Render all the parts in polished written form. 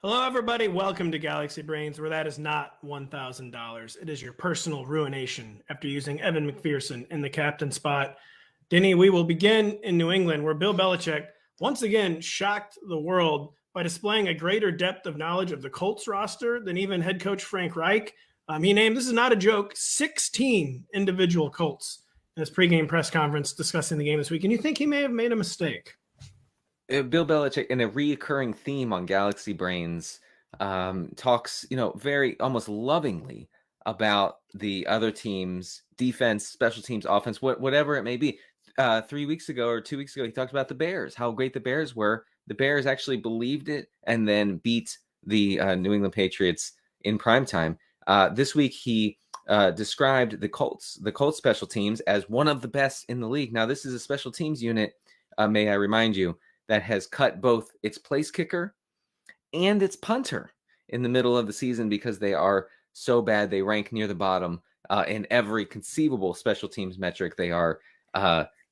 Hello, everybody. Welcome to Galaxy Brains, where that is not $1,000. It is your personal ruination after using Evan McPherson in the captain spot. Denny, we will begin in New England, where Bill Belichick once again shocked the world by displaying a greater depth of knowledge of the Colts roster than even head coach Frank Reich. He named, this is not a joke, 16 individual Colts in his pregame press conference discussing the game this week. And you think he may have made a mistake? Bill Belichick, in a reoccurring theme on Galaxy Brains, talks, very almost lovingly about the other team's defense, special teams, offense, whatever it may be. 3 weeks ago or 2 weeks ago, he talked about the Bears, how great the Bears were. The Bears actually believed it and then beat the New England Patriots in primetime. This week, he described the Colts special teams as one of the best in the league. Now, this is a special teams unit, may I remind you, that has cut both its place kicker and its punter in the middle of the season because they are so bad. They rank near the bottom in every conceivable special teams metric. They are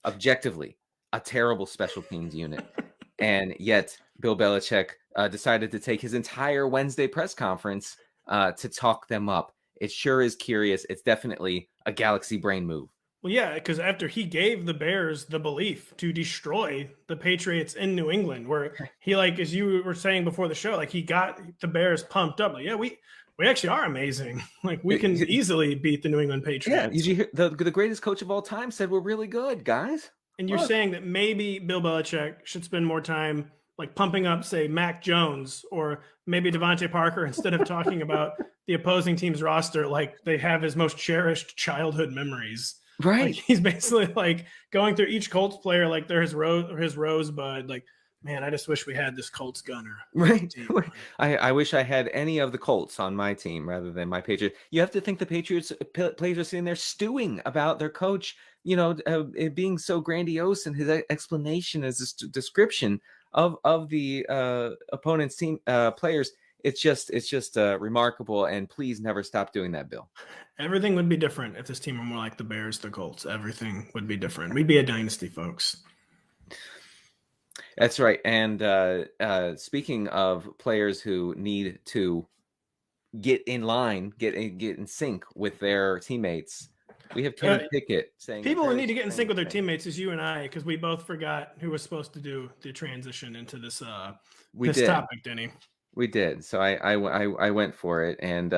objectively a terrible special teams unit. And yet Bill Belichick decided to take his entire Wednesday press conference to talk them up. It sure is curious. It's definitely a Galaxy Brain move. Well, yeah, because after he gave the Bears the belief to destroy the Patriots in New England, where he, like, as you were saying before the show, like, he got the Bears pumped up. Like, yeah, we actually are amazing. Like, we can easily beat the New England Patriots. Yeah, did you hear the greatest coach of all time said we're really good, guys? And you're saying that maybe Bill Belichick should spend more time, like, pumping up, say, Mac Jones or maybe Devontae Parker instead of talking about the opposing team's roster like they have his most cherished childhood memories. Right. Like, he's basically like going through each Colts player like they're his rosebud. Like, man, I just wish we had this Colts gunner. Right. I wish I had any of the Colts on my team rather than my Patriots. You have to think the Patriots players are sitting there stewing about their coach, it being so grandiose in his explanation as this description of the opponent's team players. It's just remarkable. And please never stop doing that, Bill. Everything would be different if this team were more like the Bears, the Colts. Everything would be different. We'd be a dynasty, folks. That's right. And speaking of players who need to get in line, get in sync with their teammates, we have Kenny Pickett saying people who need to get in sync with their teammates is you and I, because we both forgot who was supposed to do the transition into this topic, Denny. We did. So I went for it. And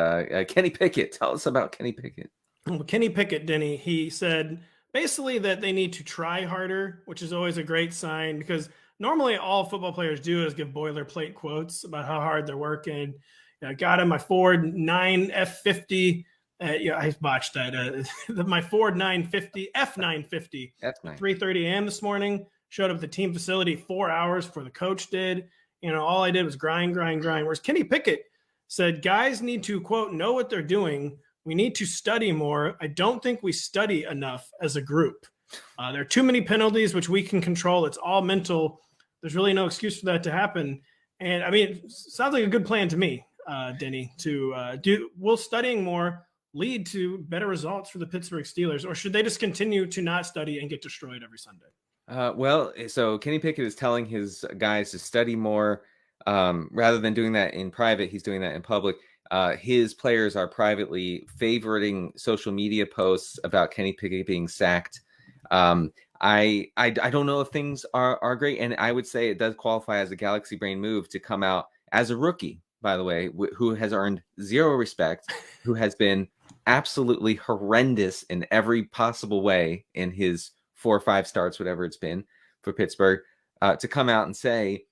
Kenny Pickett, tell us about Kenny Pickett. Well, Kenny Pickett, Denny, he said basically that they need to try harder, which is always a great sign, because normally all football players do is give boilerplate quotes about how hard they're working. I got him my Ford 9 F50. I botched that. My Ford 950, F950, 3:30 a.m. this morning. Showed up at the team facility 4 hours before the coach did. All I did was grind. Whereas Kenny Pickett said, guys need to, quote, know what they're doing. We need to study more. I don't think we study enough as a group. There are too many penalties, which we can control. It's all mental. There's really no excuse for that to happen. And, I mean, it sounds like a good plan to me, Denny, will studying more lead to better results for the Pittsburgh Steelers? Or should they just continue to not study and get destroyed every Sunday? So Kenny Pickett is telling his guys to study more. Rather than doing that in private, he's doing that in public. His players are privately favoriting social media posts about Kenny Pickett being sacked. I don't know if things are great, and I would say it does qualify as a Galaxy Brain move to come out as a rookie, by the way, who has earned zero respect, who has been absolutely horrendous in every possible way in his 4 or 5 starts, whatever it's been for Pittsburgh, to come out and say,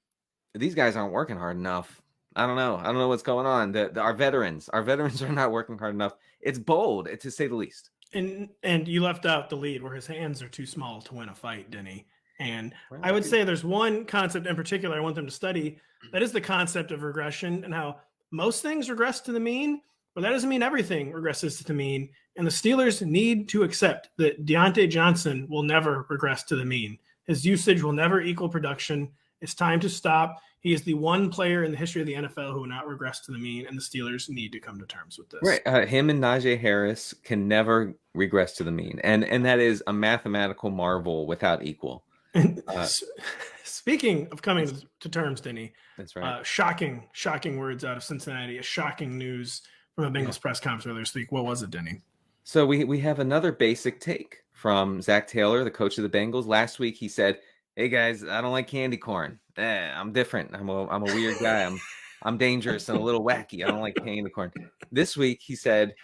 these guys aren't working hard enough. I don't know what's going on. Our veterans are not working hard enough. It's bold, to say the least. And you left out the lead where his hands are too small to win a fight, Denny. And I would say there's one concept in particular I want them to study. That is the concept of regression and how most things regress to the mean, but that doesn't mean everything regresses to the mean. And the Steelers need to accept that Deontay Johnson will never regress to the mean. His usage will never equal production. It's time to stop. He is the one player in the history of the NFL who will not regress to the mean, and the Steelers need to come to terms with this. Right. Him and Najee Harris can never regress to the mean. And that is a mathematical marvel without equal. And speaking of coming to terms, Denny, that's right. Shocking words out of Cincinnati. A shocking news from a Bengals press conference earlier this week. What was it, Denny? So we have another basic take from Zach Taylor, the coach of the Bengals. Last week he said, "Hey guys, I don't like candy corn. I'm different. I'm a weird guy. I'm dangerous and a little wacky. I don't like candy corn." This week he said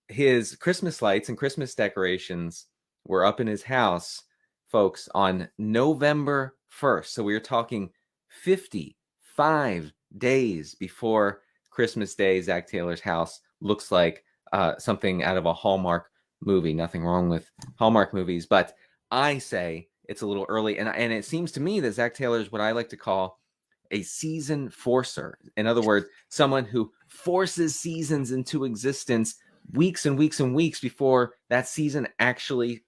his Christmas lights and Christmas decorations were up in his house, folks, on November 1st. So we were talking 55 days before Christmas Day. Zach Taylor's house looks like something out of a Hallmark movie. Nothing wrong with Hallmark movies, but I say it's a little early. And it seems to me that Zach Taylor is what I like to call a season forcer. In other words, someone who forces seasons into existence weeks and weeks and weeks before that season actually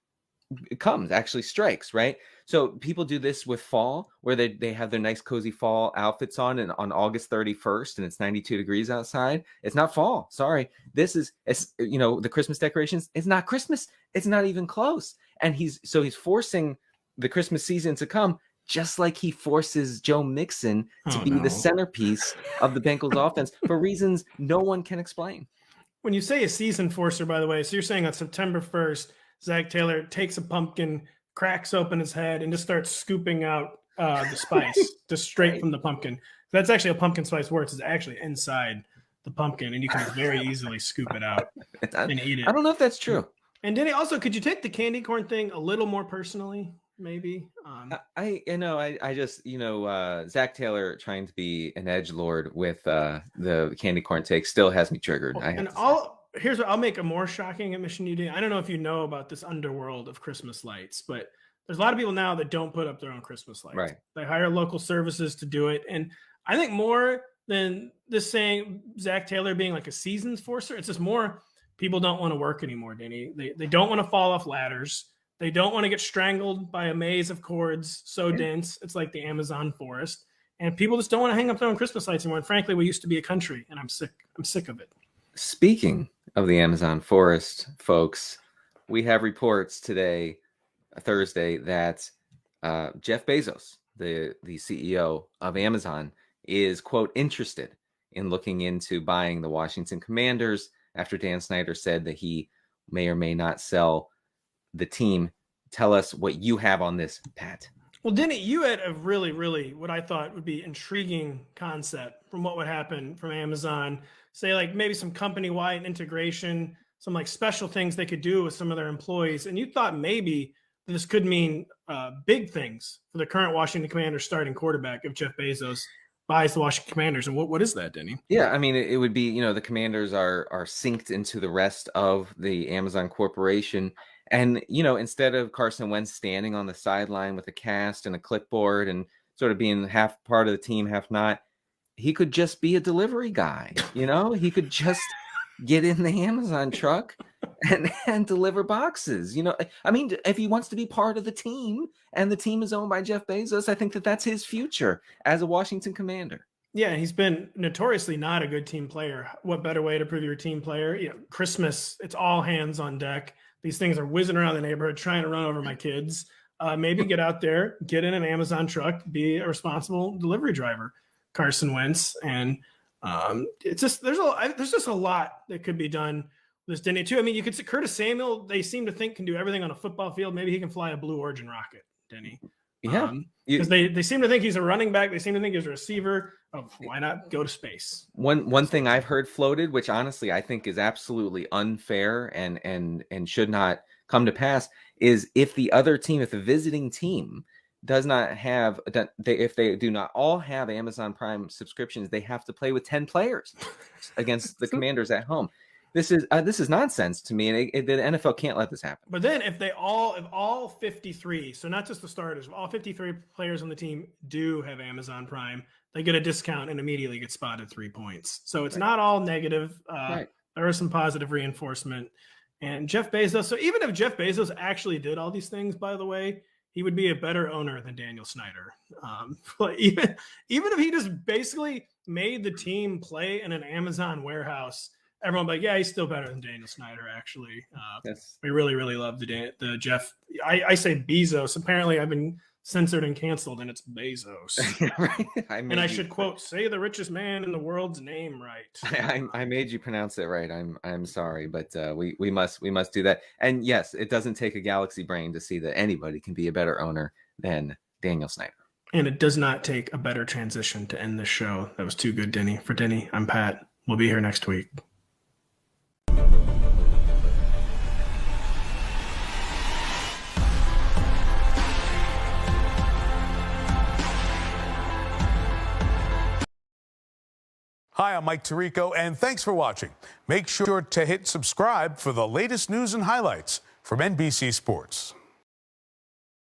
strikes, right? So people do this with fall, where they have their nice cozy fall outfits on, and on August 31st, and it's 92 degrees outside. It's not fall. Sorry. This is, the Christmas decorations. It's not Christmas. It's not even close. And he's forcing the Christmas season to come, just like he forces Joe Mixon to be the centerpiece of the Bengals offense for reasons no one can explain. When you say a season forcer, by the way, so you're saying on September 1st, Zach Taylor takes a pumpkin, cracks open his head, and just starts scooping out the spice just straight from the pumpkin. That's actually how pumpkin spice works. It's actually inside the pumpkin, and you can very easily scoop it out and eat it. I don't know if that's true. And Denny, also, could you take the candy corn thing a little more personally? Maybe. I just Zach Taylor trying to be an edgelord with the candy corn take still has me triggered. Here's what I'll make a more shocking admission you did. I don't know if you know about this underworld of Christmas lights, but there's a lot of people now that don't put up their own Christmas lights. Right. They hire local services to do it. And I think more than this saying Zach Taylor being like a seasons forcer, it's just more people don't want to work anymore, Denny. They don't want to fall off ladders. They don't want to get strangled by a maze of cords so dense it's like the Amazon forest. And people just don't want to hang up their own Christmas lights anymore. And frankly, we used to be a country, and I'm sick of it. Speaking of the Amazon forest, folks, we have reports today, Thursday, that Jeff Bezos, the CEO of Amazon, is, quote, interested in looking into buying the Washington Commanders after Dan Snyder said that he may or may not sell the team. Tell us what you have on this, Pat. Well, Denny, you had a really, really what I thought would be intriguing concept from what would happen from Amazon. Say like maybe some company-wide integration, some like special things they could do with some of their employees. And you thought maybe this could mean big things for the current Washington Commanders starting quarterback if Jeff Bezos buys the Washington Commanders. And what is that, Denny? Yeah, I mean, it would be, the Commanders are synced into the rest of the Amazon corporation. And, instead of Carson Wentz standing on the sideline with a cast and a clipboard and sort of being half part of the team, half not, he could just be a delivery guy. He could just get in the Amazon truck and deliver boxes. I mean, if he wants to be part of the team and the team is owned by Jeff Bezos, I think that's his future as a Washington Commander. Yeah, he's been notoriously not a good team player. What better way to prove you're a team player? Christmas, it's all hands on deck. These things are whizzing around the neighborhood trying to run over my kids. Maybe get out there, get in an Amazon truck, be a responsible delivery driver, Carson Wentz. And it's just there's just a lot that could be done with this Denny too. I mean, you could see Curtis Samuel, they seem to think can do everything on a football field. Maybe he can fly a Blue Origin rocket, Denny. Yeah. Because they seem to think he's a running back. They seem to think he's a receiver. Oh, why not go to space? One thing I've heard floated, which honestly I think is absolutely unfair and should not come to pass, is if the visiting team does not have, if they do not all have Amazon Prime subscriptions, they have to play with 10 players against the Commanders at home. This is nonsense to me, and the NFL can't let this happen. But then if all 53, so not just the starters, if all 53 players on the team do have Amazon Prime, they get a discount and immediately get spotted 3 points. So it's not all negative. There is some positive reinforcement. And Jeff Bezos, so even if Jeff Bezos actually did all these things, by the way, he would be a better owner than Daniel Snyder. Even if he just basically made the team play in an Amazon warehouse everyone like, yeah, he's still better than Daniel Snyder, actually. Yes. We really, really love the Jeff. I say Bezos. Apparently, I've been censored and canceled, and it's Bezos. Right? I should quote, say the richest man in the world's name right. I made you pronounce it right. I'm sorry, but we must do that. And yes, it doesn't take a galaxy brain to see that anybody can be a better owner than Daniel Snyder. And it does not take a better transition to end this show. That was too good, Denny. For Denny, I'm Pat. We'll be here next week. Hi, I'm Mike Tirico, and thanks for watching. Make sure to hit subscribe for the latest news and highlights from NBC Sports.